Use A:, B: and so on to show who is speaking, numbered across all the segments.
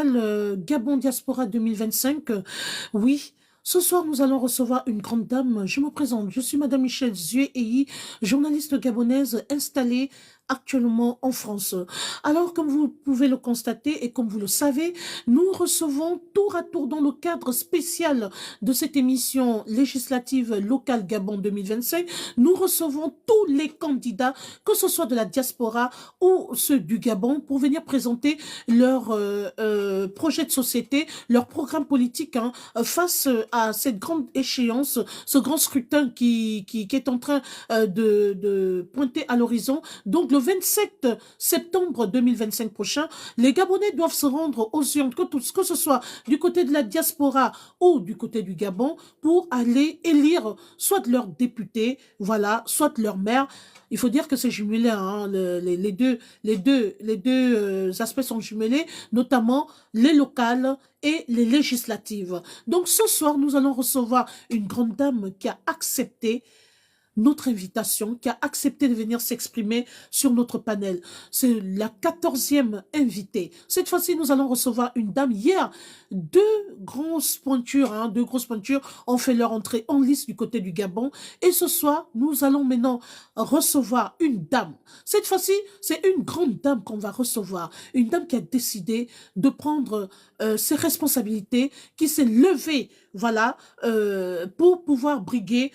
A: Gabon Diaspora 2025. Oui, ce soir, nous allons recevoir une grande dame. Je me présente, je suis Madame Michel Zué-Eyi, journaliste gabonaise installée actuellement en France. Alors, comme vous pouvez le constater et comme vous le savez, nous recevons tour à tour dans le cadre spécial de cette émission législative locale Gabon 2025, nous recevons tous les candidats, que ce soit de la diaspora ou ceux du Gabon, pour venir présenter leur projet de société, leur programme politique face à cette grande échéance, ce grand scrutin qui est en train de pointer à l'horizon. Donc le 27 septembre 2025 prochain, les Gabonais doivent se rendre aux urnes, que ce soit du côté de la diaspora ou du côté du Gabon, pour aller élire soit leurs députés, voilà, soit leur maire. Il faut dire que c'est jumelé, hein, les deux aspects sont jumelés, notamment les locales et les législatives. Donc ce soir, nous allons recevoir une grande dame qui a accepté notre invitation, qui a accepté de venir s'exprimer sur notre panel. C'est la 14e invitée. Cette fois-ci, nous allons recevoir une dame. Hier, deux grosses pointures ont fait leur entrée en lice du côté du Gabon. Et ce soir, nous allons maintenant recevoir une dame. Cette fois-ci, c'est une grande dame qu'on va recevoir. Une dame qui a décidé de prendre ses responsabilités, qui s'est levée, voilà, pour pouvoir briguer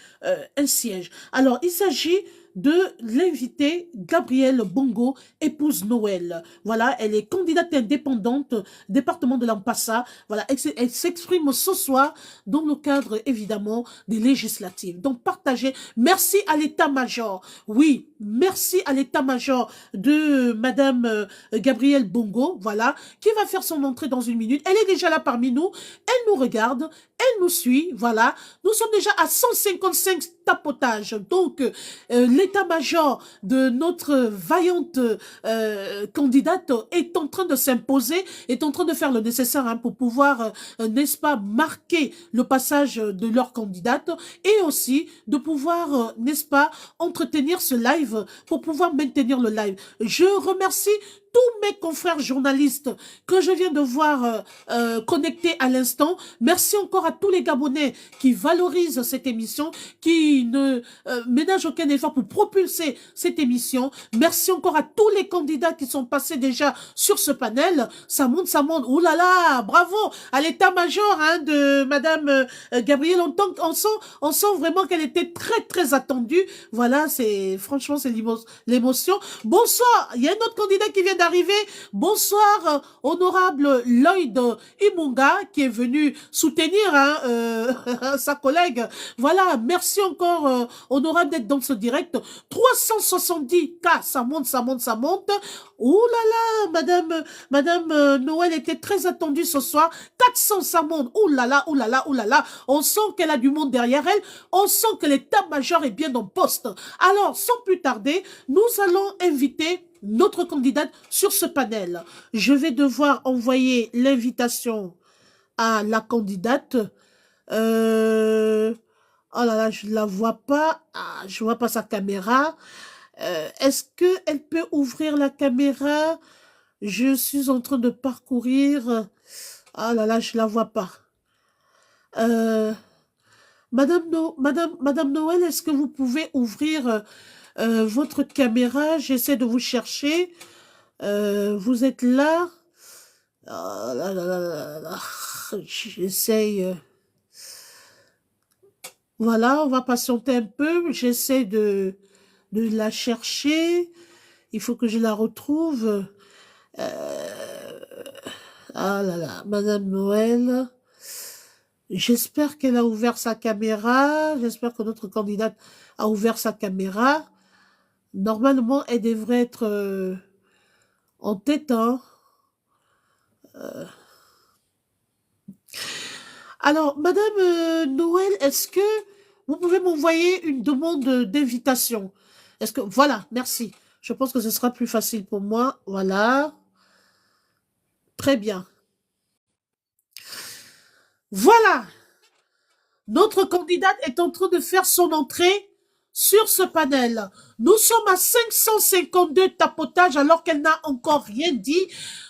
A: un siège. Alors, il s'agit de l'invitée Gabrielle Bongo, épouse Noël. Voilà, elle est candidate indépendante, département de l'Ampassa. Voilà, elle s'exprime ce soir dans le cadre, évidemment, des législatives. Donc, partagez. Merci à l'état-major. Oui, merci à l'état-major de Madame Gabrielle Bongo, voilà, qui va faire son entrée dans une minute. Elle est déjà là parmi nous. Elle nous regarde, elle nous suit, voilà. Nous sommes déjà à 155 tapotages. Donc, l'état-major de notre vaillante candidate est en train de s'imposer, est en train de faire le nécessaire pour pouvoir, n'est-ce pas, marquer le passage de leur candidate et aussi de pouvoir, n'est-ce pas, entretenir ce live pour pouvoir maintenir le live. Je remercie tous mes confrères journalistes que je viens de voir connectés à l'instant. Merci encore à tous les Gabonais qui valorisent cette émission, qui ne ménagent aucun effort pour propulser cette émission. Merci encore à tous les candidats qui sont passés déjà sur ce panel. Ça monte, ça monte. Ouh là là, bravo à l'état-major de Madame Gabrielle. On sent vraiment qu'elle était très très attendue. Voilà, franchement c'est l'émotion. Bonsoir, il y a un autre candidat qui vient d'arriver. Bonsoir, honorable Lloyd Imunga, qui est venu soutenir sa collègue. Voilà, merci encore, honorable, d'être dans ce direct. 370 cas, ça monte, ça monte, ça monte. Ouh là là, Madame Noël était très attendue ce soir. 400, ça monte. Ouh là là, ouh là là, ouh là là. On sent qu'elle a du monde derrière elle. On sent que l'état-major est bien en poste. Alors, sans plus tarder, nous allons inviter notre candidate sur ce panel. Je vais devoir envoyer l'invitation à la candidate. Oh là là, je ne la vois pas. Ah, je ne vois pas sa caméra. Est-ce qu'elle peut ouvrir la caméra? Je suis en train de parcourir. Ah là là, je ne la vois pas. Madame Noël, est-ce que vous pouvez ouvrir votre caméra? J'essaie de vous chercher. Vous êtes là? Ah là là là là là. J'essaye. Voilà, on va patienter un peu. J'essaie de la chercher. Il faut que je la retrouve. Ah là là, Madame Noël. J'espère qu'elle a ouvert sa caméra. J'espère que notre candidate a ouvert sa caméra. Normalement, elle devrait être en tête. Alors, Madame Noël, est-ce que vous pouvez m'envoyer une demande d'invitation? Est-ce que... Voilà, merci. Je pense que ce sera plus facile pour moi. Voilà. Très bien. Voilà. Notre candidate est en train de faire son entrée sur ce panel. Nous sommes à 552 tapotages alors qu'elle n'a encore rien dit.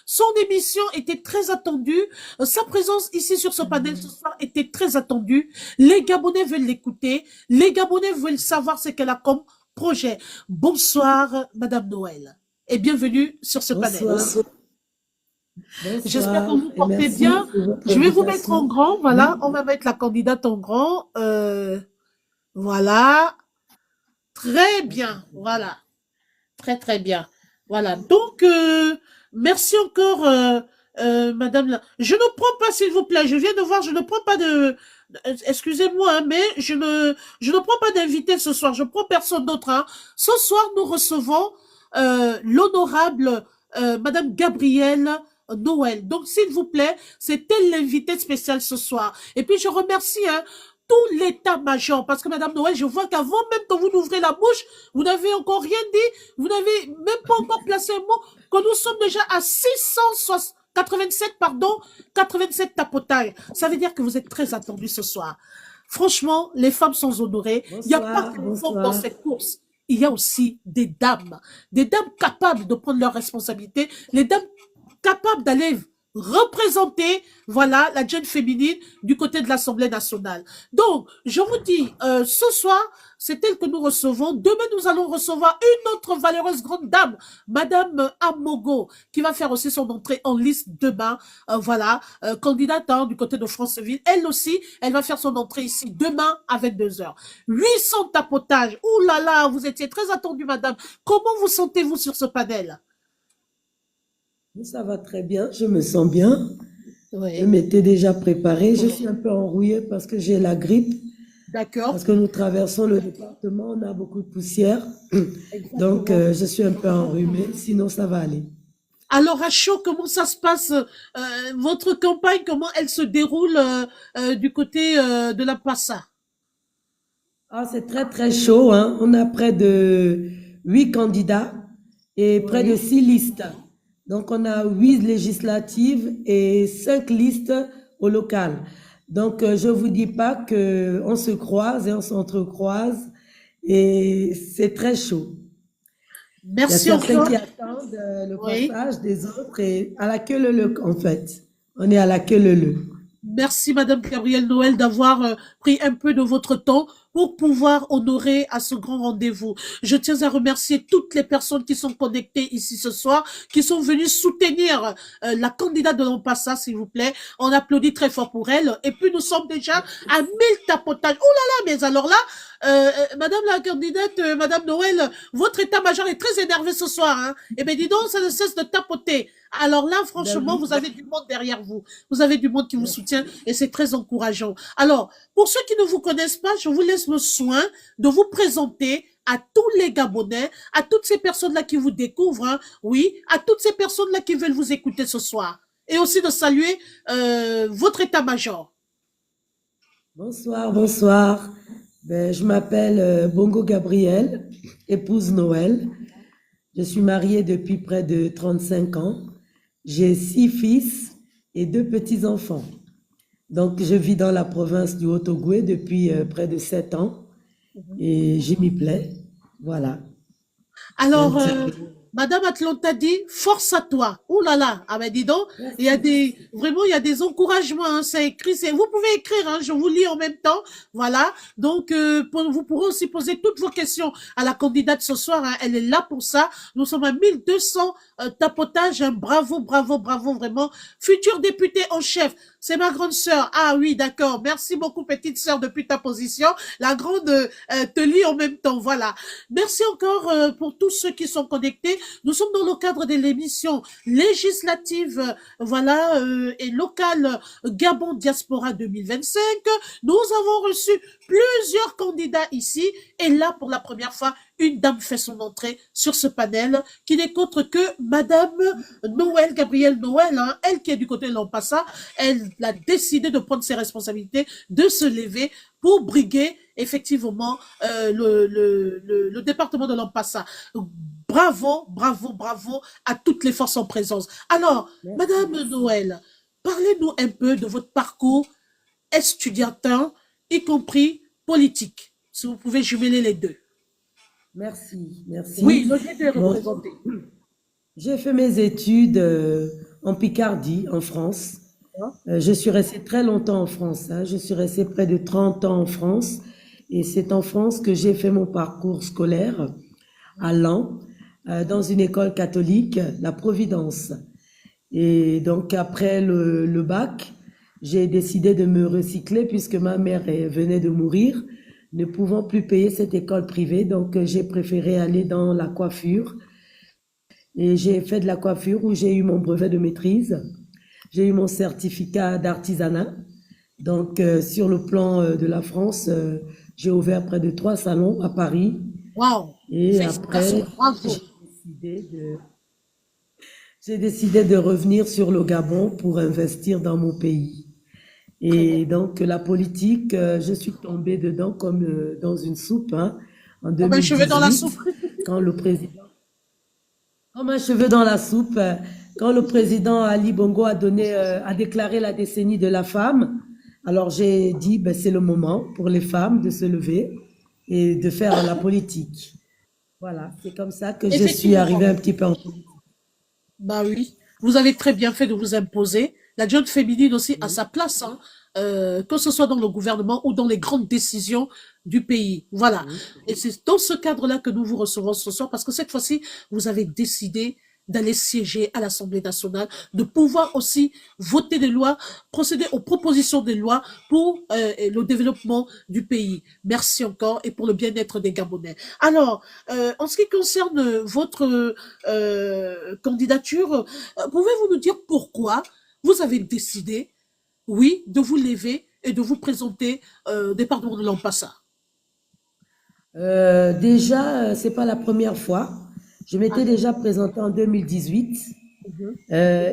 A: Son émission était très attendue. Sa présence ici sur ce panel ce soir était très attendue. Les Gabonais veulent l'écouter. Les Gabonais veulent savoir ce qu'elle a comme projet. Bonsoir, Madame Noël, et bienvenue sur ce panel.
B: Bonsoir.
A: J'espère que
B: Bonsoir
A: vous
B: et
A: portez
B: merci
A: bien.
B: pour votre
A: Je vais vous mettre en
B: invitation.
A: grand. Voilà,
B: Oui,
A: on va mettre la candidate en grand. Voilà, très bien. Voilà, très très bien. Voilà. Donc, merci encore, Madame. Je ne prends pas, s'il vous plaît. Je viens de voir, je ne prends pas excusez-moi, hein, mais je ne prends pas d'invité ce soir. Je prends personne d'autre. Hein. Ce soir, nous recevons l'honorable Madame Gabrielle Noël. Donc, s'il vous plaît, c'est elle l'invité spécial ce soir. Et puis, je remercie tout l'état-major, parce que Madame Noël, je vois qu'avant même que vous n'ouvrez la bouche, vous n'avez encore rien dit, vous n'avez même pas encore placé un mot, que nous sommes déjà à 687, pardon, 87 tapotailles. Ça veut dire que vous êtes très attendus ce soir. Franchement, les femmes sont honorées. Il n'y a pas
B: bonsoir,
A: que les hommes dans
B: bonsoir.
A: cette course. Il y a aussi des dames capables de prendre leurs responsabilités, les dames capables d'aller représenter, voilà, la jeune féminine du côté de l'Assemblée nationale. Donc, je vous dis, ce soir, c'est elle que nous recevons. Demain, nous allons recevoir une autre valeureuse grande dame, Madame Amogo, qui va faire aussi son entrée en liste demain. Voilà, candidate hein, du côté de Franceville. Elle aussi, elle va faire son entrée ici demain à 22h. 800 tapotages. Ouh là là, vous étiez très attendue, madame. Comment vous sentez-vous sur ce panel?
B: Ça va très bien, je me sens bien. Je
A: Oui.
B: m'étais déjà préparée. Je suis un peu enrouillée parce que j'ai la grippe,
A: D'accord.
B: parce que nous traversons le département, on a beaucoup de poussière. Donc,
A: Exactement.
B: je suis un peu enrhumée, sinon ça va aller.
A: Alors à chaud, comment ça se passe votre campagne, comment elle se déroule du côté de la Passa?
B: Ah, c'est très, très chaud, hein. On a près de 8 candidats et près de
A: Oui.
B: 6 listes. Donc, on a 8 législatives et 5 listes au local. Donc, je vous dis pas que on se croise et on s'entrecroise et c'est très chaud. Il y a
A: Merci
B: certains
A: encore.
B: qui attendent le
A: Oui.
B: passage des autres et à la queue leu en fait. On est à la queue leu.
A: Merci, Madame Gabrielle Noël, d'avoir pris un peu de votre temps pour pouvoir honorer à ce grand rendez-vous. Je tiens à remercier toutes les personnes qui sont connectées ici ce soir, qui sont venues soutenir la candidate de l'Ampassa, s'il vous plaît. On applaudit très fort pour elle. Et puis, nous sommes déjà à 1000 tapotages. Oh là là, mais alors là, Madame la candidate, Madame Noël, votre état-major est très énervé ce soir. Hein. Eh bien, dis donc, ça ne cesse de tapoter. Alors là,
B: Ben
A: franchement,
B: oui,
A: vous avez du monde derrière vous. Vous avez du monde qui vous soutient et c'est très encourageant. Alors, pour ceux qui ne vous connaissent pas, je vous laisse le soin de vous présenter à tous les Gabonais, à toutes ces personnes-là qui vous découvrent, hein, oui, à toutes ces personnes-là qui veulent vous écouter ce soir. Et aussi de saluer votre état-major.
B: bonsoir, bonsoir. Ben, je m'appelle Bongo Gabriel, épouse Noël. Je suis mariée depuis près de 35 ans. J'ai 6 fils et 2 petits-enfants. Donc, je vis dans la province du Haut-Ogooué depuis près de 7 ans et j'y m'y plais. Voilà, un
A: Alors,
B: petit peu.
A: Madame Atlanta dit, force à toi. Ouh là là, ah ben dis donc, il y a
B: Merci.
A: vraiment, il y a des encouragements, hein, c'est écrit, vous pouvez écrire, hein, je vous lis en même temps, voilà. Donc, vous pourrez aussi poser toutes vos questions à la candidate ce soir, hein, elle est là pour ça. Nous sommes à 1200 tapotages, hein, bravo, bravo, bravo, vraiment. Future députée en chef, c'est ma grande sœur. Ah oui, d'accord, merci beaucoup, petite sœur, depuis ta position. La grande te lit en même temps, voilà. Merci encore pour tous ceux qui sont connectés. Nous sommes dans le cadre de l'émission législative, voilà, et locale Gabon Diaspora 2025. Nous avons reçu plusieurs candidats ici, et là, pour la première fois, une dame fait son entrée sur ce panel, qui n'est qu'autre que Madame Noël, Gabrielle Noël, hein, elle qui est du côté de l'Ampassa, elle a décidé de prendre ses responsabilités, de se lever pour briguer effectivement le département de l'Ampassa. Bravo, bravo, bravo à toutes les forces en présence. Alors,
B: Merci,
A: Madame
B: merci.
A: Noël, parlez-nous un peu de votre parcours estudiantin, y compris politique, si vous pouvez jumeler les deux.
B: Merci,
A: Oui,
B: merci.
A: l'objet est
B: Bon,
A: représenté.
B: j'ai fait mes études en Picardie, en France.
A: Hein.
B: Je suis restée très longtemps en France, hein. Je suis restée près de 30 ans en France. Et c'est en France que j'ai fait mon parcours scolaire à Laon, dans une école catholique, la Providence. Et donc après le bac, j'ai décidé de me recycler puisque ma mère venait de mourir, ne pouvant plus payer cette école privée. Donc j'ai préféré aller dans la coiffure. Et j'ai fait de la coiffure où j'ai eu mon brevet de maîtrise. J'ai eu mon certificat d'artisanat. Donc, sur le plan de la France, j'ai ouvert près de 3 salons à Paris.
A: Waouh!
B: Et après,
A: Félicitations, bravo.
B: décidé de, j'ai décidé de revenir sur le Gabon pour investir dans mon pays.
A: Très bien.
B: Et donc, la politique, je suis tombée dedans comme dans une soupe, hein, en
A: Comme un cheveu dans la soupe.
B: 2018, quand le président, comme un cheveu dans la soupe, quand le président Ali Bongo a déclaré la décennie de la femme. Alors j'ai dit, ben, c'est le moment pour les femmes de se lever et de faire la politique. Voilà, c'est comme ça que je suis arrivée
A: Effectivement.
B: un petit peu en politique.
A: Bah oui. Vous avez très bien fait de vous imposer. La jeune féminine aussi a sa place, hein, que ce soit dans le gouvernement ou dans les grandes décisions du pays. Voilà.
B: Oui,
A: Et c'est dans ce cadre-là que nous vous recevons ce soir, parce que cette fois-ci, vous avez décidé d'aller siéger à l'Assemblée nationale, de pouvoir aussi voter des lois, procéder aux propositions des lois pour le développement du pays. Merci encore et pour le bien-être des Gabonais. Alors, en ce qui concerne votre candidature, pouvez-vous nous dire pourquoi vous avez décidé, oui, de vous lever et de vous présenter au département de l'Ampassa?
B: Déjà, c'est pas la première fois. Je m'étais
A: Alors,
B: déjà présentée en 2018,
A: mhm,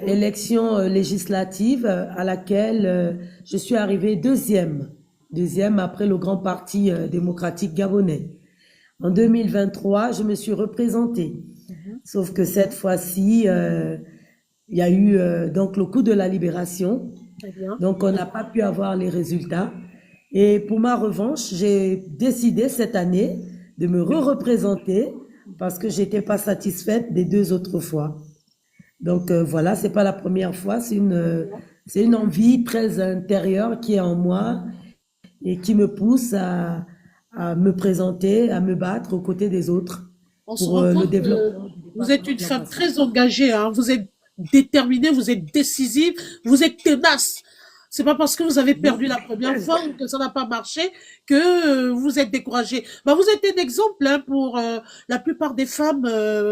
B: élection législative à laquelle je suis arrivée deuxième après le grand parti démocratique gabonais. En 2023, je me suis représentée.
A: mhm,
B: Sauf que cette fois-ci, il y a eu donc le coup de la libération.
A: très bien.
B: Donc, on n'a pas pu avoir les résultats. Et pour ma revanche, j'ai décidé cette année de me re-représenter parce que j'étais pas satisfaite des 2 autres fois. Donc voilà, c'est pas la première fois, c'est une envie très intérieure qui est en moi et qui me pousse à me présenter, à me battre aux côtés des autres
A: On se
B: pour
A: rend
B: le
A: compte que
B: développement du
A: vous êtes
B: département
A: une
B: de
A: femme
B: l'Ampassa.
A: très engagée, hein. Vous êtes déterminée, vous êtes décisive, vous êtes tenace. C'est pas parce que vous avez
B: Oui.
A: perdu la première fois ou que ça n'a pas marché que vous êtes découragée. Bah, vous êtes un exemple, hein, pour la plupart des femmes,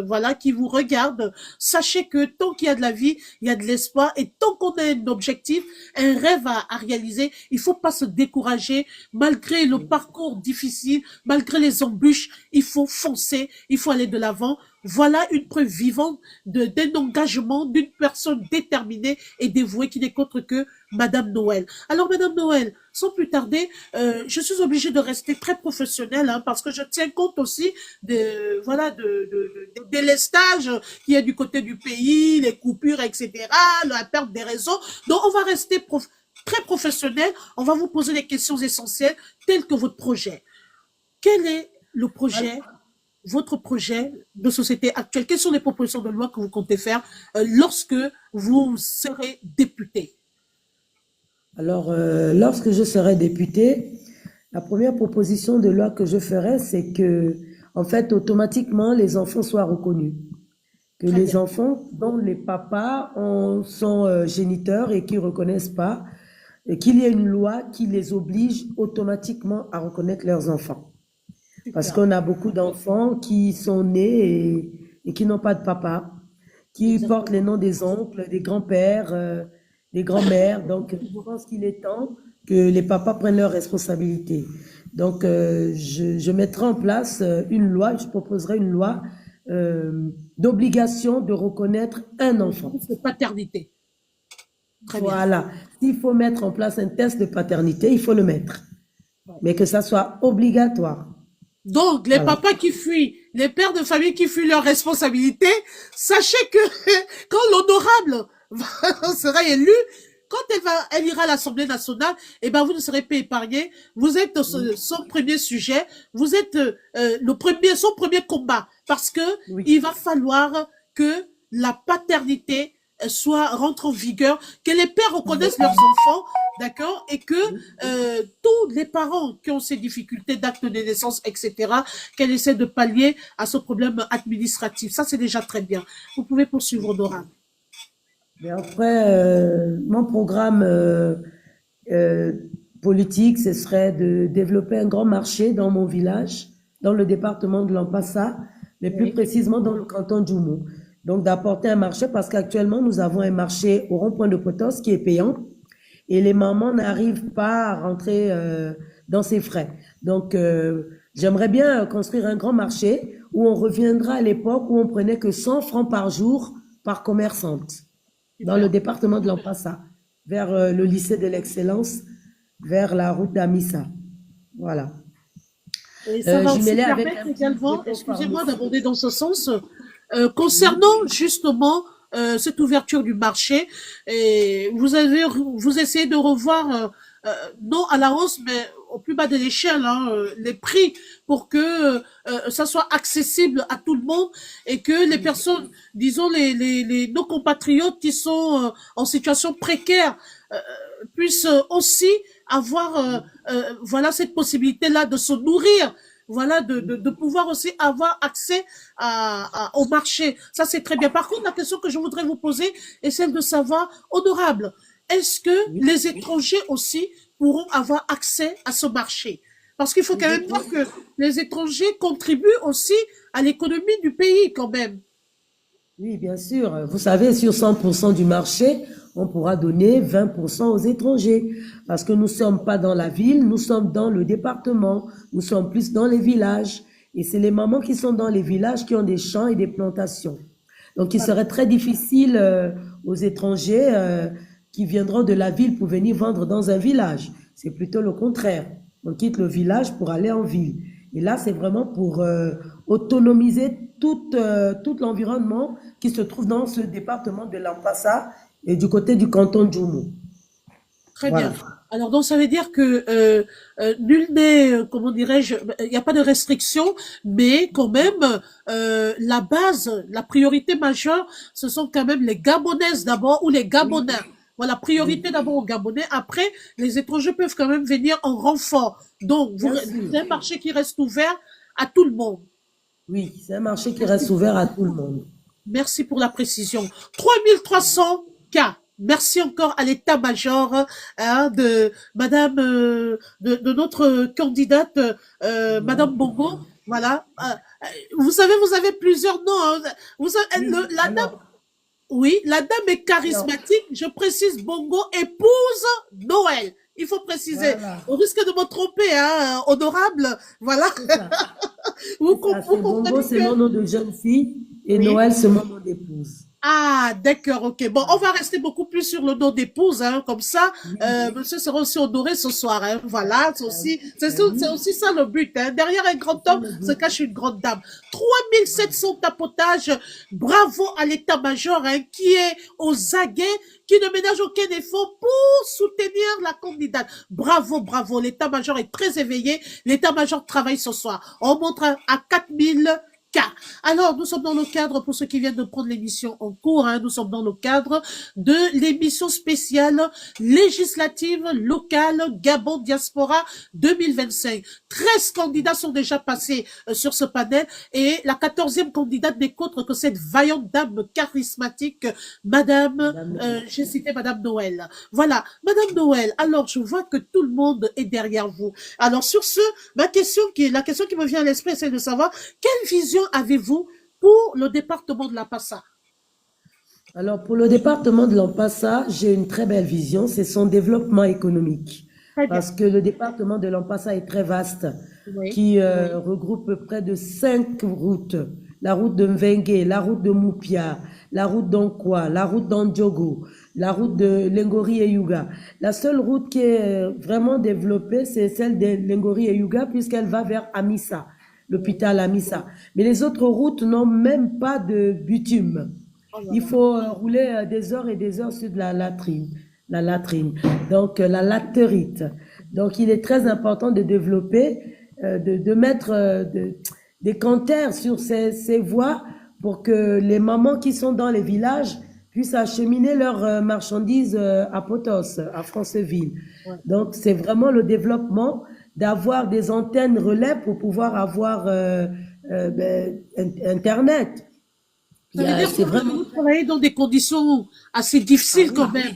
A: voilà, qui vous regardent. Sachez que tant qu'il y a de la vie, il y a de l'espoir, et tant qu'on a un objectif, un rêve à réaliser, il faut pas se décourager malgré le parcours difficile, malgré les embûches. Il faut foncer, il faut aller de l'avant. Voilà une preuve vivante d'un engagement d'une personne déterminée et dévouée qui n'est qu'autre que Madame Noël. Alors, Madame Noël, sans plus tarder, je suis obligée de rester très professionnelle, hein, parce que je tiens compte aussi de, voilà, de délestage qui est du côté du pays, les coupures, etc., la perte des réseaux. Donc, on va rester très professionnel. On va vous poser des questions essentielles telles que votre projet. Quel est le projet, votre projet de société actuelle? Quelles sont les propositions de loi que vous comptez faire lorsque vous serez député?
B: Alors, lorsque je serai députée, la première proposition de loi que je ferai, c'est que, en fait, automatiquement, les enfants soient reconnus. Que
A: Très
B: les
A: bien.
B: enfants dont les papas sont géniteurs et qui ne reconnaissent pas, et qu'il y ait une loi qui les oblige automatiquement à reconnaître leurs enfants. Parce
A: Super.
B: qu'on a beaucoup d'enfants qui sont nés et qui n'ont pas de papa, qui portent les
A: Exactement.
B: noms des oncles, des grands-pères, des grands-mères. Donc, je pense qu'il est temps que les papas prennent leurs responsabilités. Donc, je mettrai en place une loi, je proposerai une loi d'obligation de reconnaître un enfant.
A: C'est paternité. Très bien.
B: Voilà. S'il faut mettre en place un test de paternité, il faut le mettre. Mais que ça soit obligatoire.
A: Donc, les
B: Voilà.
A: papas qui fuient, les pères de famille qui fuient leurs responsabilités, sachez que quand l'honorable sera élu, quand elle ira à l'Assemblée nationale, eh ben, vous ne serez pas épargné. Vous êtes son premier sujet. Vous êtes son premier combat. Parce que
B: Oui.
A: il va falloir que la paternité rentre en vigueur, que les pères reconnaissent leurs enfants, d'accord, et que tous les parents qui ont ces difficultés d'acte de naissance, etc., qu'elle essaie de pallier à ce problème administratif. Ça, c'est déjà très bien. Vous pouvez poursuivre, Dora.
B: Mais après, mon programme euh, politique, ce serait de développer un grand marché dans mon village, dans le département de l'Ampassa, mais plus
A: Oui.
B: précisément dans le canton d'Jumo. Donc d'apporter un marché parce qu'actuellement, nous avons un marché au rond-point de Potos qui est payant et les mamans n'arrivent pas à rentrer dans ces frais. Donc, j'aimerais bien construire un grand marché où on reviendra à l'époque où on prenait que 100 francs par jour par commerçante dans le
A: Super.
B: département de l'Ampassa, vers le lycée de l'excellence, vers la route d'Amissa. Voilà.
A: Et ça va aussi
B: Jumelé avec
A: permettre
B: un petit
A: également,
B: dépôt
A: excusez-moi
B: pharmaceutique.
A: d'aborder dans ce sens,
B: Oui,
A: concernant justement cette ouverture du marché, et vous essayez de revoir, non à la hausse, mais au plus bas de l'échelle, hein, les prix pour que ça soit accessible à tout le monde et que les personnes, disons nos compatriotes qui sont en situation précaire euh, puissent aussi avoir voilà cette possibilité-là de se nourrir, voilà de pouvoir aussi avoir accès au marché. Ça c'est très bien. Par contre, la question que je voudrais vous poser est celle de savoir, honorable, est-ce que
B: oui.
A: les étrangers aussi pourront avoir accès à ce marché? Parce qu'il faut quand
B: Les
A: même voir
B: étrangers.
A: que les étrangers contribuent aussi à l'économie du pays quand même.
B: Oui, bien sûr. Vous savez, sur 100% du marché, on pourra donner 20% aux étrangers. Parce que nous ne sommes pas dans la ville, nous sommes dans le département, nous sommes plus dans les villages. Et c'est les mamans qui sont dans les villages qui ont des champs et des plantations. Donc, il serait très difficile aux étrangers qui viendront de la ville pour venir vendre dans un village. C'est plutôt le contraire. On quitte le village pour aller en ville. Et là, c'est vraiment pour autonomiser tout l'environnement qui se trouve dans ce département de l'Ampassa et du côté du canton de Djoumou.
A: Très bien.
B: Voilà.
A: Alors donc ça veut dire que nul n'est, comment dirais-je, il n'y a pas de restriction, mais quand même la base, la priorité majeure, ce sont quand même les Gabonaises d'abord ou les
B: Oui,
A: Gabonais. Voilà,
B: oui,
A: priorité d'abord aux Gabonais. Après, les étrangers peuvent quand même venir en renfort. Donc,
B: bien sûr.
A: c'est un marché qui reste ouvert à tout le monde.
B: Oui, c'est un marché qui reste
A: Merci.
B: ouvert à tout le monde.
A: Merci pour la précision. 3300 cas. Merci encore à l'état-major hein, de Madame, de notre candidate, Madame Bongo. Voilà. Vous savez, vous avez plusieurs noms. Hein.
B: Oui,
A: La dame, oui, la dame est
B: alors,
A: charismatique. Je précise Bongo épouse Noël. Il faut préciser.
B: voilà,
A: Au risque de me tromper, hein, honorable. Voilà.
B: c'est ça.
A: Vous,
B: C'est ça,
A: vous
B: c'est Bongo,
A: comprenez
B: c'est mon
A: que
B: nom de jeune fille et
A: oui.
B: Noël, c'est mon nom d'épouse.
A: Ah, d'accord, ok. Bon, on
B: Voilà.
A: va rester beaucoup plus sur le nom d'épouse, hein, comme ça,
B: Oui,
A: monsieur sera aussi honoré ce soir, hein. Voilà,
B: ben, ben
A: c'est
B: oui,
A: aussi ça le but, hein. Derrière un
B: c'est
A: grand
B: ça
A: homme
B: le
A: se
B: but.
A: cache une grande dame. 3700 tapotages. Bravo à l'état-major, hein, qui est aux aguets, qui ne ménage aucun effort pour soutenir la candidate. Bravo, bravo. L'état-major est très éveillé. L'état-major travaille ce soir. On montre à 4000 cas. Alors, nous sommes dans le cadre, pour ceux qui viennent de prendre l'émission en cours, hein, nous sommes dans le cadre de l'émission spéciale législative locale Gabon Diaspora 2025. 13 candidats sont déjà passés sur ce panel et la 14e candidate n'est qu'autre que cette vaillante dame charismatique, Madame,
B: Madame,
A: j'ai cité Madame Noël. Voilà, Madame Noël, alors je vois que tout le monde est derrière vous. Alors sur ce, la question qui me vient à l'esprit, c'est de savoir quelle vision avez-vous pour le département de la Passa?
B: alors, pour le département de l'Ampassa, j'ai une très belle vision, c'est son développement économique.
A: Très bien.
B: Parce que le département de l'Ampassa est très vaste,
A: Oui.
B: qui regroupe près de 5 routes. La route de Mvengue, la route de Moupia, la route d'Onkwa, la route d'Andjogo, la route de Lengori et Yuga. La seule route qui est vraiment développée, c'est celle de Lengori et Yuga, puisqu'elle va vers Amissa, l'hôpital Amissa. Mais les autres routes n'ont même pas de bitume.
A: Oh là
B: Il
A: là.
B: faut rouler des heures et des heures sur de la latrine. la latrine. Donc, la latérite. Donc, il est très important de développer, de mettre des compteurs sur ces voies pour que les mamans qui sont dans les villages puissent acheminer leurs marchandises à Potos, à Franceville.
A: Ouais.
B: Donc, c'est vraiment le développement d'avoir des antennes relais pour pouvoir avoir Internet.
A: Ça veut dire
B: C'est
A: que
B: vraiment
A: vous travaillez dans des conditions assez
B: ah
A: difficiles
B: oui,
A: quand même.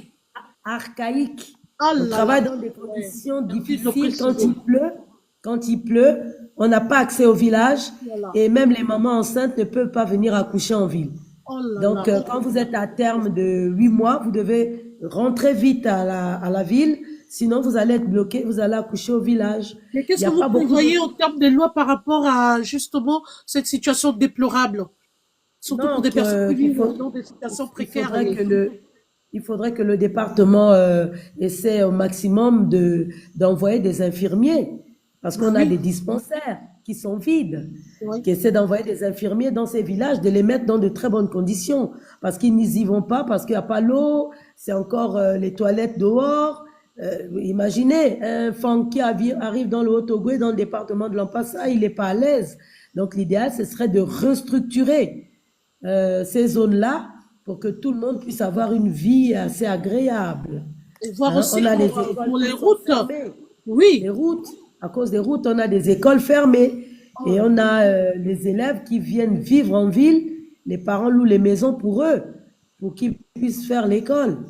B: archaïque.
A: Oh
B: On
A: là là.
B: travaille dans des
A: Ouais.
B: conditions
A: Merci de le
B: difficiles
A: préciser.
B: quand il pleut, on n'a pas accès au village
A: Voilà.
B: et même les mamans enceintes ne peuvent pas venir accoucher en ville.
A: Oh là
B: Donc,
A: là.
B: quand vous êtes à terme de 8 mois, vous devez rentrer vite à la ville, sinon vous allez être bloqué, vous allez accoucher au village.
A: Mais
B: Il
A: qu'est-ce
B: n'y
A: que
B: a
A: vous
B: pas beaucoup de...
A: prévoyez en termes de loi par rapport à justement cette situation déplorable, surtout pour des
B: Donc,
A: personnes qui vivent dans des situations
B: il
A: précaires
B: faudrait
A: et
B: que il faudrait que le département essaie au maximum d'envoyer des infirmiers, parce qu'on a des
A: oui,
B: dispensaires qui sont vides,
A: oui.
B: qui essaient d'envoyer des infirmiers dans ces villages, de les mettre dans de très bonnes conditions, parce qu'ils n'y vont pas, parce qu'il n'y a pas l'eau, c'est encore les toilettes dehors. Imaginez, un femme qui arrive dans le Haut-Ogooué, dans le département de l'Ampassa, il n'est pas à l'aise. Donc l'idéal, ce serait de restructurer ces zones-là pour que tout le monde puisse avoir une vie assez agréable.
A: Et voir
B: Hein,
A: aussi
B: on a les
A: pour
B: écoles
A: les
B: qui sont
A: routes.
B: fermées. Les
A: Oui.
B: routes, à cause des routes, on a des écoles fermées.
A: Oh
B: Et
A: là
B: on
A: là.
B: a les élèves qui viennent vivre en ville. Les parents louent les maisons pour eux, pour qu'ils puissent faire l'école.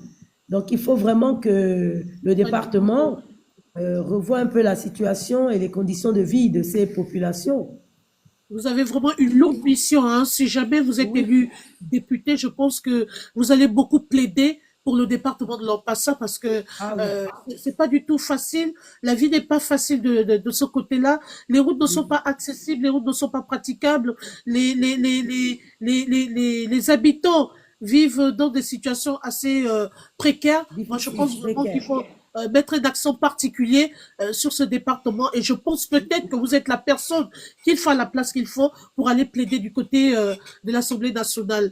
B: Donc il faut vraiment que le
A: Ouais.
B: département revoie un peu la situation et les conditions de vie de ces populations.
A: Vous avez vraiment une longue mission, hein. Si jamais vous êtes
B: Oui,
A: élu député, je pense que vous allez beaucoup plaider pour le département de l'Ampassa parce que
B: ah oui,
A: c'est pas du tout facile. La vie n'est pas facile de ce côté-là. Les routes ne sont
B: oui,
A: pas accessibles, les routes ne sont pas praticables. Les habitants vivent dans des situations assez précaires. Moi, je
B: difficile,
A: pense vraiment qu'il
B: précaire.
A: faut mettre un accent particulier sur ce département et je pense peut-être que vous êtes la personne qu'il faut à la place qu'il faut pour aller plaider du côté de l'Assemblée nationale.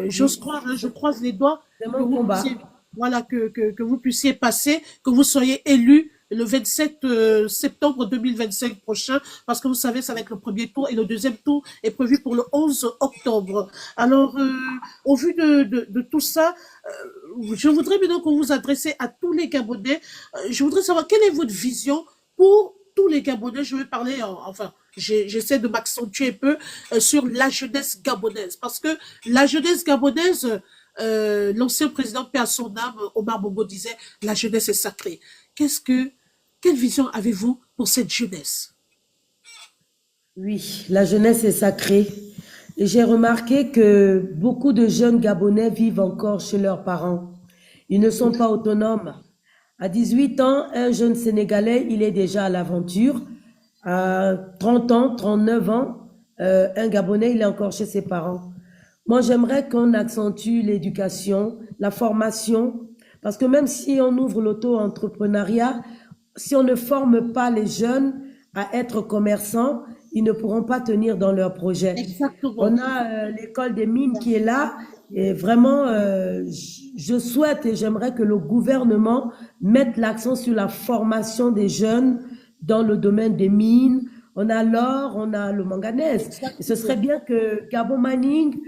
A: J'ose
B: Oui,
A: croire, hein, je croise les doigts
B: c'est
A: que
B: mon
A: vous
B: combat.
A: puissiez, voilà, que vous puissiez passer, que vous soyez élu le 27 septembre 2025 prochain, parce que vous savez, ça va être le premier tour et le deuxième tour est prévu pour le 11 octobre. Alors, au vu de tout ça, je voudrais maintenant que vous vous adressez à tous les Gabonais. Je voudrais savoir quelle est votre vision pour tous les Gabonais. Je vais parler, enfin, j'essaie de m'accentuer un peu sur la jeunesse gabonaise, parce que la jeunesse gabonaise, l'ancien président paix à son âme, Omar Bongo disait, la jeunesse est sacrée. Quelle vision avez-vous pour cette jeunesse?
B: Oui, la jeunesse est sacrée. Et j'ai remarqué que beaucoup de jeunes Gabonais vivent encore chez leurs parents. Ils ne sont pas autonomes. À 18 ans, un jeune Sénégalais, il est déjà à l'aventure. À 30 ans, 39 ans, un Gabonais, il est encore chez ses parents. Moi, j'aimerais qu'on accentue l'éducation, la formation, parce que même si on ouvre l'auto-entrepreneuriat, si on ne forme pas les jeunes à être commerçants, ils ne pourront pas tenir dans leur projet. On
A: Exactement.
B: a l'école des mines qui est là et vraiment, je souhaite et j'aimerais que le gouvernement mette l'accent sur la formation des jeunes dans le domaine des mines. On a l'or, on a le manganèse. Et ce serait
A: Exactement.
B: bien que Gabon Mining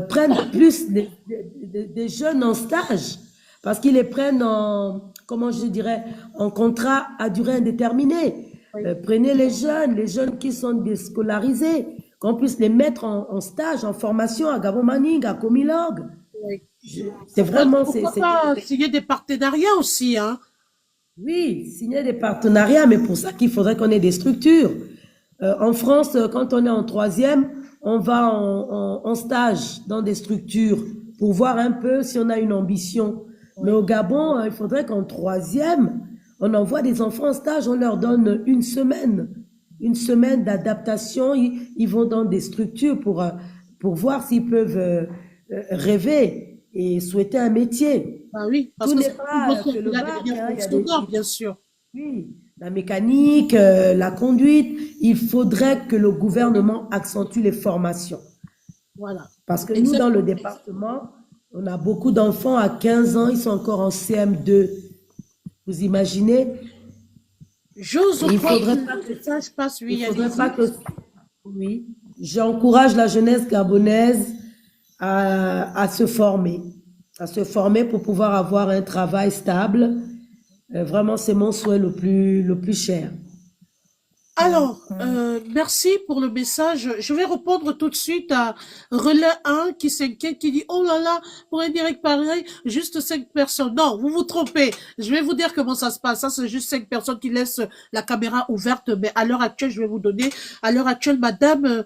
B: prenne plus des jeunes en stage parce qu'ils les prennent en, comment je dirais, en contrat à durée indéterminée.
A: Oui,
B: Prenez les jeunes qui sont déscolarisés, qu'on puisse les mettre en stage, en formation à Gabon Mining, à Comilog.
A: oui.
B: C'est vraiment,
A: Pourquoi pas signer des partenariats aussi, hein?
B: oui, signer des partenariats, mais pour ça qu'il faudrait qu'on ait des structures. En France, quand on est en troisième, on va en stage dans des structures pour voir un peu si on a une ambition. Mais
A: Oui.
B: au Gabon, il faudrait qu'en troisième, on envoie des enfants en stage, on leur donne une semaine d'adaptation. Ils vont dans des structures pour voir s'ils peuvent rêver et souhaiter un métier.
A: Bah oui, parce
B: Tout
A: que
B: n'est
A: c'est une
B: pas
A: vocation
B: que le
A: de
B: bac,
A: devenir
B: hein.
A: fonctionnaire, bien sûr.
B: Oui, la mécanique, la conduite, il faudrait que le gouvernement accentue les formations.
A: Voilà.
B: Parce que nous, dans le
A: Exactement.
B: département, On a beaucoup d'enfants à 15 ans, ils sont encore en CM2. Vous imaginez?
A: J'ose
B: Et
A: croire que le message passe, oui,
B: il faudrait pas
A: allez-y.
B: que, oui, j'encourage la jeunesse gabonaise à se former pour pouvoir avoir un travail stable. Vraiment, c'est mon souhait le plus cher.
A: Alors, merci pour le message. Je vais répondre tout de suite à Relais 1 qui s'inquiète, qui dit, oh là là, pour un direct pareil, juste 5 personnes. Non, vous vous trompez. Je vais vous dire comment ça se passe. Ça, c'est juste 5 personnes qui laissent la caméra ouverte. Mais à l'heure actuelle, je vais vous donner, à l'heure actuelle, madame,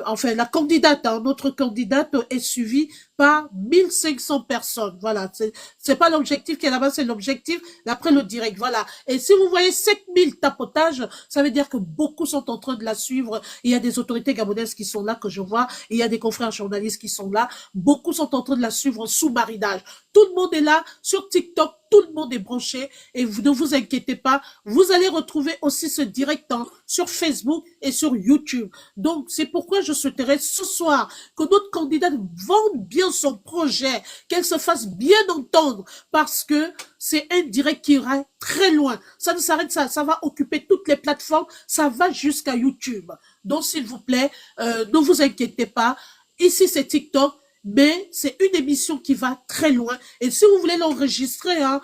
A: enfin, la candidate, hein, notre candidate est suivie par 1500 personnes. Voilà. C'est pas l'objectif qui est là-bas, c'est l'objectif d'après le direct. Voilà. Et si vous voyez 7000 tapotages, ça veut dire que beaucoup sont en train de la suivre. Il y a des autorités gabonaises qui sont là, que je vois. Il y a des confrères journalistes qui sont là. Beaucoup sont en train de la suivre en sous-marinage. Tout le monde est là sur TikTok. Tout le monde est branché et vous ne vous inquiétez pas. Vous allez retrouver aussi ce direct sur Facebook et sur YouTube. Donc, c'est pourquoi je souhaiterais ce soir que notre candidate vende bien son projet, qu'elle se fasse bien entendre parce que c'est un direct qui ira très loin. Ça ne s'arrête, ça va occuper toutes les plateformes, ça va jusqu'à YouTube. Donc, s'il vous plaît, ne vous inquiétez pas. Ici, c'est TikTok. Mais c'est une émission qui va très loin. Et si vous voulez l'enregistrer, hein,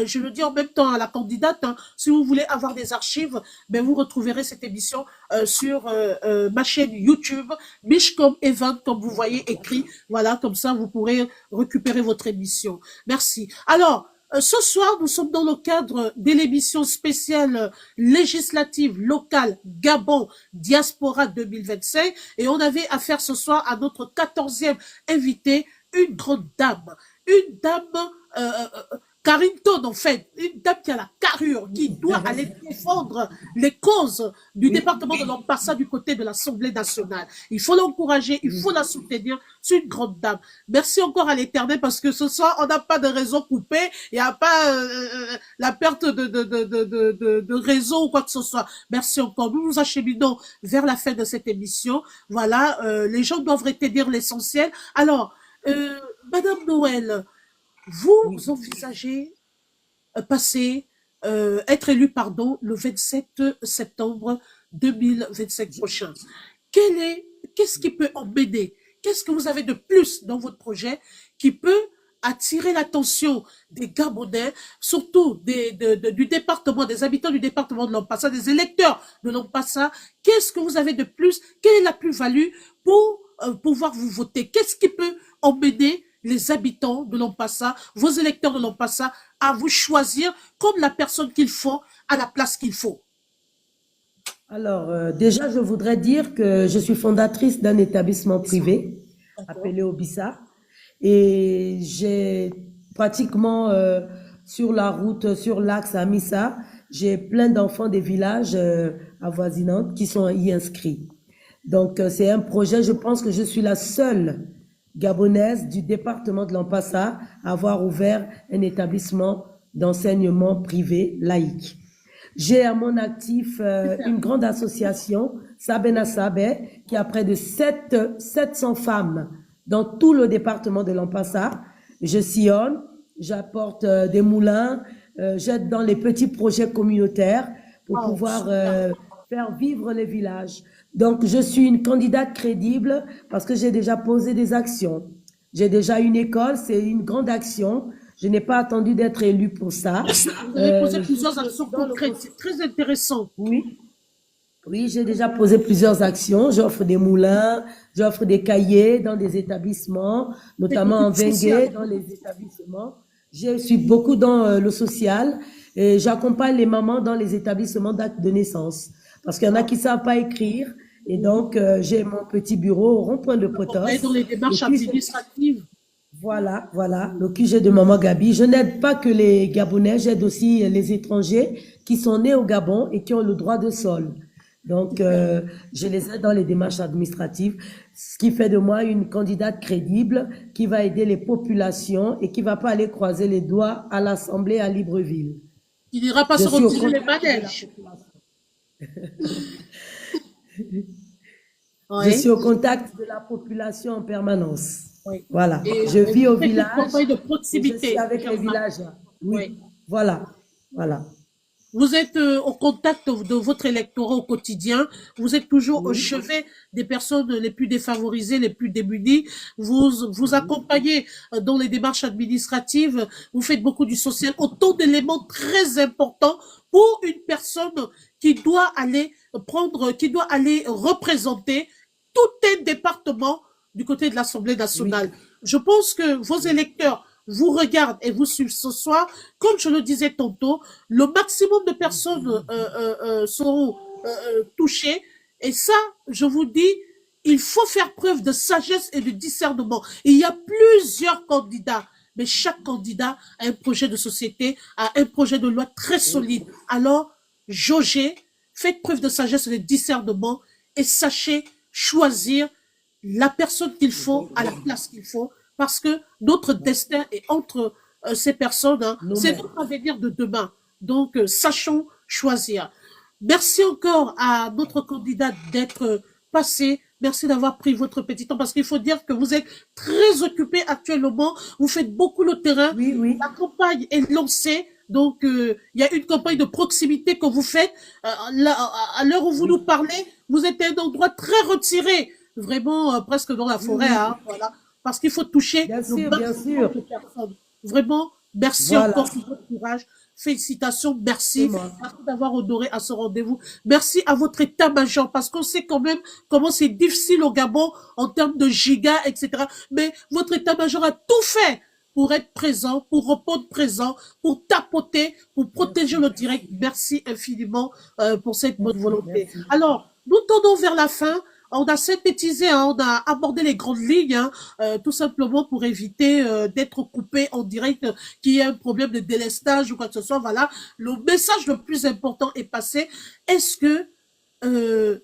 A: je le dis en même temps à la candidate, hein, si vous voulez avoir des archives, ben vous retrouverez cette émission sur ma chaîne YouTube, Mishcom Evan, comme vous voyez écrit. Voilà, comme ça vous pourrez récupérer votre émission. Merci. Alors, ce soir, nous sommes dans le cadre de l'émission spéciale législative locale Gabon Diaspora 2025 et on avait affaire ce soir à notre 14e invité, une grande dame, une dame Carrington, en fait, une dame qui a la carrure, qui doit aller défendre les causes du
B: Oui,
A: département de l'Ampassa du côté de l'Assemblée nationale. Il faut l'encourager, il faut la soutenir. C'est une grande dame. Merci encore à l'Éternel parce que ce soir, on n'a pas de réseau coupé, il n'y a pas la perte de réseau ou quoi que ce soit. Merci encore. Nous nous acheminons vers la fin de cette émission. Voilà, les gens doivent retenir l'essentiel. Alors, Madame Noël,
B: oui.
A: vous envisagez passer, être élu, pardon, le 27 septembre 2025 prochain. Qu'est-ce qui peut emmener? Qu'est-ce que vous avez de plus dans votre projet qui peut attirer l'attention des Gabonais, surtout du département, des habitants du département de l'Ampassa, des électeurs de l'Ampassa? Qu'est-ce que vous avez de plus? Quelle est la plus-value pour pouvoir vous voter? Qu'est-ce qui peut emmener les habitants de l'Ampassa, vos électeurs de l'Ampassa, à vous choisir comme la personne qu'il faut, à la place qu'il faut?
B: Alors, déjà, je voudrais dire que je suis fondatrice d'un établissement privé
A: D'accord.
B: appelé Obissa et j'ai pratiquement sur la route, sur l'axe à Missa, j'ai plein d'enfants des villages avoisinants qui sont y inscrits. Donc, c'est un projet, je pense que je suis la seule gabonaise du département de l'Ampassa à avoir ouvert un établissement d'enseignement privé laïque. J'ai à mon actif une grande association, Sabena Sabé, qui a près de 700 femmes dans tout le département de l'Ampassa. Je sillonne, j'apporte des moulins, j'aide dans les petits projets communautaires pour
A: Oh,
B: pouvoir
A: super.
B: faire vivre les villages. Donc, je suis une candidate crédible parce que j'ai déjà posé des actions. J'ai déjà une école, c'est une grande action. Je n'ai pas attendu d'être élue pour ça.
A: Vous avez posé
B: Je
A: plusieurs
B: suis
A: actions
B: aussi dans le
A: concrètes. C'est très intéressant.
B: oui, oui, j'ai déjà posé plusieurs actions. J'offre des moulins, j'offre des cahiers dans des établissements,
A: C'est
B: notamment
A: beaucoup
B: en
A: de social.
B: Vengue, dans les établissements. Je suis beaucoup dans le social et j'accompagne les mamans dans les établissements d'actes de naissance. Parce qu'il y en a qui savent pas écrire et donc j'ai mon petit bureau au rond-point de
A: Accompagné dans
B: Potos,
A: les
B: le
A: démarches
B: QG.
A: administratives.
B: Voilà, voilà, le QG de Maman Gabi. Je n'aide pas que les Gabonais, j'aide aussi les étrangers qui sont nés au Gabon et qui ont le droit de sol. Donc,
A: Super.
B: je les aide dans les démarches administratives, ce qui fait de moi une candidate crédible qui va aider les populations et qui va pas aller croiser les doigts à l'Assemblée à Libreville.
A: Il n'ira pas
B: Je
A: se
B: suis au
A: retirer les
B: contact de la
A: manèges.
B: population. Je suis
A: Oui.
B: au contact de la population en permanence.
A: Oui.
B: Voilà.
A: Et
B: Je vis
A: vous
B: au
A: faites une
B: village
A: campagne de
B: et je suis
A: proximité.
B: avec
A: J'ai
B: les
A: remarqué.
B: villageois. Oui,
A: Oui.
B: voilà. Voilà.
A: Vous êtes au contact de votre électorat au quotidien. Vous êtes toujours au
B: Oui,
A: chevet des personnes les plus défavorisées, les plus démunies. Vous
B: oui,
A: accompagnez dans les démarches administratives. Vous faites beaucoup du social. Autant d'éléments très importants pour une personne qui doit aller qui doit aller représenter tout un département du côté de l'Assemblée
B: oui,
A: nationale. Je pense que vos
B: oui.
A: électeurs vous regardent et vous suivent ce soir. Comme je le disais tantôt, le maximum de personnes seront touchées. Et ça, je vous dis, il faut faire preuve de sagesse et de discernement. Il y a plusieurs candidats, mais chaque candidat a un projet de société, a un projet de loi très
B: Oui.
A: solide. Alors, jaugez, faites preuve de sagesse et de discernement et sachez choisir la personne qu'il faut à la place qu'il faut parce que notre destin est entre ces personnes, hein, c'est
B: Nous-mêmes.
A: notre avenir de demain. Donc, sachons choisir. Merci encore à notre candidat d'être passé. Merci d'avoir pris votre petit temps parce qu'il faut dire que vous êtes très occupé actuellement. Vous faites beaucoup le terrain.
B: Oui, oui.
A: La campagne est lancée. Donc, il y a une campagne de proximité que vous faites. À l'heure où vous nous
B: Oui,
A: parlez, vous êtes à un endroit très retiré, vraiment presque dans la
B: oui,
A: forêt.
B: oui.
A: Hein, voilà, parce qu'il faut toucher
B: Bien
A: le
B: sûr, bien
A: maximum
B: sûr.
A: de personnes. Vraiment, merci
B: Voilà,
A: encore pour votre courage. Félicitations,
B: c'est
A: merci.
B: moi.
A: Merci d'avoir honoré à ce rendez-vous. Merci à votre état-major, parce qu'on sait quand même comment c'est difficile au Gabon en termes de gigas, etc. Mais votre état-major a tout fait pour être présent, pour répondre présent, pour tapoter, pour protéger
B: Merci,
A: le direct. Merci infiniment pour cette bonne
B: merci,
A: volonté.
B: merci.
A: Alors, nous tendons vers la fin. On a synthétisé, hein, on a abordé les grandes lignes, hein, tout simplement pour éviter d'être coupé en direct, qu'il y ait un problème de délestage ou quoi que ce soit. Voilà, le message le plus important est passé. Est-ce que euh,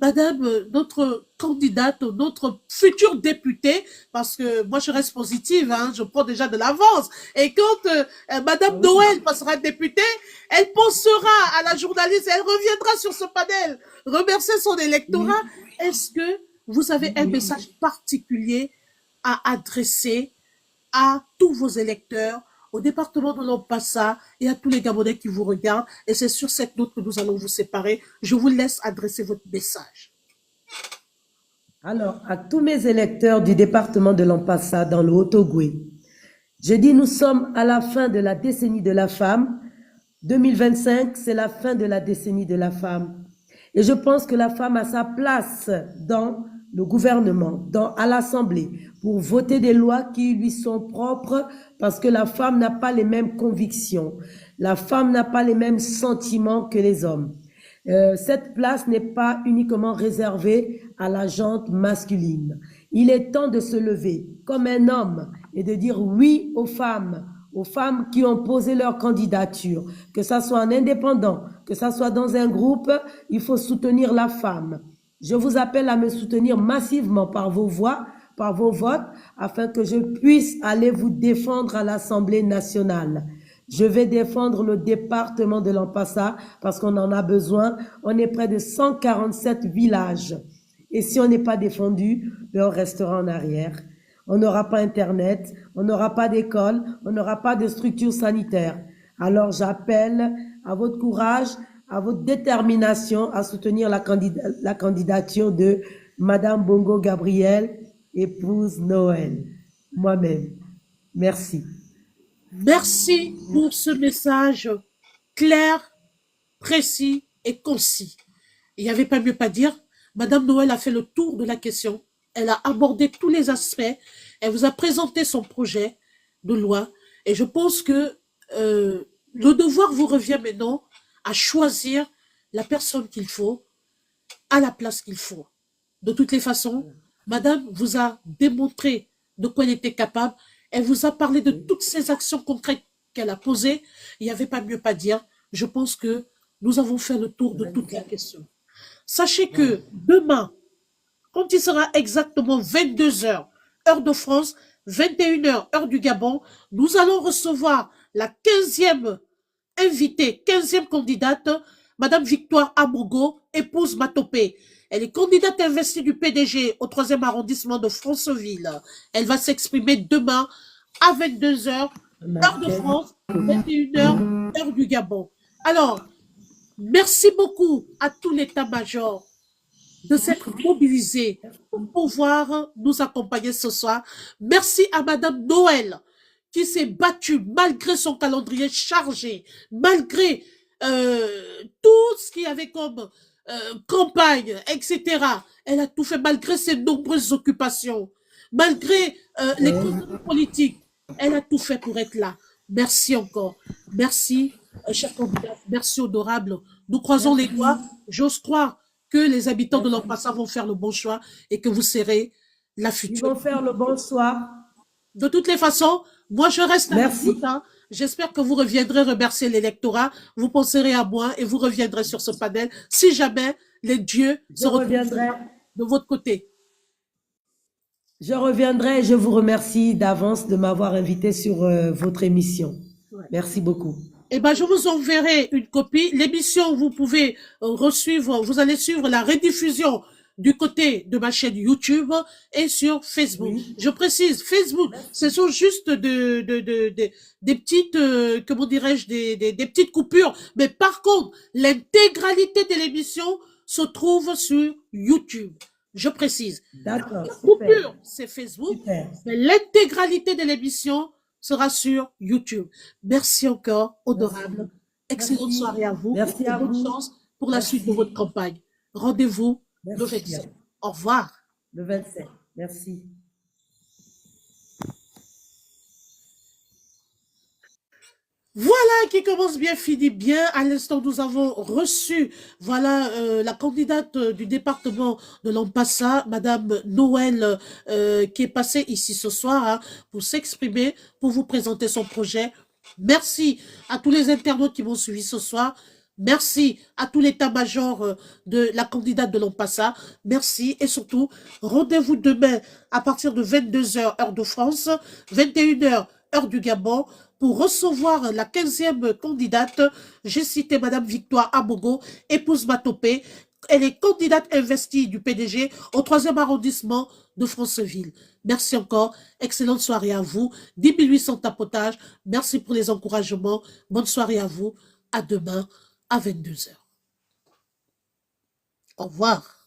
A: Madame, notre candidate, notre future députée, parce que moi je reste positive, hein, je prends déjà de l'avance. Et quand Madame
B: Oui,
A: Noël passera députée, elle pensera à la journaliste, elle reviendra sur ce panel, remercier son électorat.
B: oui,
A: Est-ce que vous avez un
B: oui.
A: message particulier à adresser à tous vos électeurs, au département de l'Ampassa et à tous les Gabonais qui vous regardent. Et c'est sur cette note que nous allons vous séparer. Je vous laisse adresser votre message.
B: Alors, à tous mes électeurs du département de l'Ampassa dans le Haut-Ogooué, je dis nous sommes à la fin de la décennie de la femme. 2025, c'est la fin de la décennie de la femme. Et je pense que la femme a sa place dans le gouvernement, à l'Assemblée, pour voter des lois qui lui sont propres, parce que la femme n'a pas les mêmes convictions. La femme n'a pas les mêmes sentiments que les hommes. Cette place n'est pas uniquement réservée à la gente masculine. Il est temps de se lever comme un homme et de dire oui aux femmes qui ont posé leur candidature, que ça soit en indépendant, que ça soit dans un groupe, il faut soutenir la femme. Je vous appelle à me soutenir massivement par vos voix, par vos votes, afin que je puisse aller vous défendre à l'Assemblée nationale. Je vais défendre le département de l'Ampassa parce qu'on en a besoin. On est près de 147 villages. Et si on n'est pas défendu, on restera en arrière. On n'aura pas Internet, on n'aura pas d'école, on n'aura pas de structure sanitaire. Alors j'appelle à votre courage, à votre détermination à soutenir la candidature de Madame Bongo Gabriel, épouse Noël. Moi-même. Merci.
A: Merci pour ce message clair, précis et concis. Il n'y avait pas mieux à dire. Madame Noël a fait le tour de la question. Elle a abordé tous les aspects. Elle vous a présenté son projet de loi. Et je pense que le devoir vous revient maintenant à choisir la personne qu'il faut à la place qu'il faut. De toutes les façons, Madame vous a démontré de quoi elle était capable. Elle vous a parlé de toutes ces actions concrètes qu'elle a posées. Il n'y avait pas mieux à dire. Je pense que nous avons fait le tour de toutes les questions. Sachez que demain, quand il sera exactement 22 heures, heure de France, 21 heures, heure du Gabon, nous allons recevoir la 15e invitée, 15e candidate, Madame Victoire Abogo, épouse Matopé. Elle est candidate investie du PDG au 3e arrondissement de Franceville. Elle va s'exprimer demain à 22 heures, heure de France, 21 heures, heure du Gabon. Alors, merci beaucoup à tout l'état-major de s'être mobilisé pour pouvoir nous accompagner ce soir. Merci à Madame Noël qui s'est battue malgré son calendrier chargé, malgré tout ce qu'il y avait comme campagne, etc. Elle a tout fait malgré ses nombreuses occupations, malgré les causes politiques. Elle a tout fait pour être là. Merci encore. Merci, cher candidat. Merci, honorable. Nous croisons les doigts. J'ose croire que les habitants de l'Ampassa vont faire le bon choix et que vous serez la
B: Ils
A: future.
B: vont faire le bon choix.
A: De toutes les façons, moi je reste à
B: Merci.
A: l'écoute. Hein. J'espère que vous reviendrez remercier l'électorat. Vous penserez à moi et vous reviendrez sur ce panel si jamais les dieux
B: Je
A: se retrouvent
B: reviendrai.
A: de votre côté.
B: Je reviendrai et je vous remercie d'avance de m'avoir invité sur votre émission.
A: Ouais.
B: Merci beaucoup.
A: Eh ben, je vous enverrai une copie. L'émission, vous pouvez resuivre, vous allez suivre la rediffusion du côté de ma chaîne YouTube et sur Facebook.
B: Oui.
A: Je précise, Facebook, ce sont juste des petites, comment dirais-je, des petites coupures. Mais par contre, l'intégralité de l'émission se trouve sur YouTube. Je précise.
B: D'accord.
A: La
B: Super.
A: coupure, c'est Facebook,
B: Super.
A: mais l'intégralité de l'émission sera sur YouTube. Merci encore, honorable. Excellente
B: Merci.
A: soirée à vous.
B: Merci
A: Et
B: à
A: bonne
B: vous.
A: chance pour la
B: Merci.
A: suite de votre campagne. Rendez-vous le
B: Merci.
A: 27. Au revoir.
B: Le 27. Merci.
A: Voilà qui commence bien, finit bien. À l'instant, nous avons reçu, voilà, la candidate du département de l'Ampassa, Madame Noël, qui est passée ici ce soir hein, pour s'exprimer, pour vous présenter son projet. Merci à tous les internautes qui m'ont suivi ce soir. Merci à tout l'état-major de la candidate de l'Ampassa. Merci et surtout, rendez-vous demain à partir de 22 heures heure de France, 21 heures heure du Gabon, pour recevoir la 15e candidate. J'ai cité Madame Victoire Abogo, épouse Matopé. Elle est candidate investie du PDG au 3e arrondissement de Franceville. Merci encore. Excellente soirée à vous. 10 800 tapotages. Merci pour les encouragements. Bonne soirée à vous. À demain à 22 heures. Au revoir.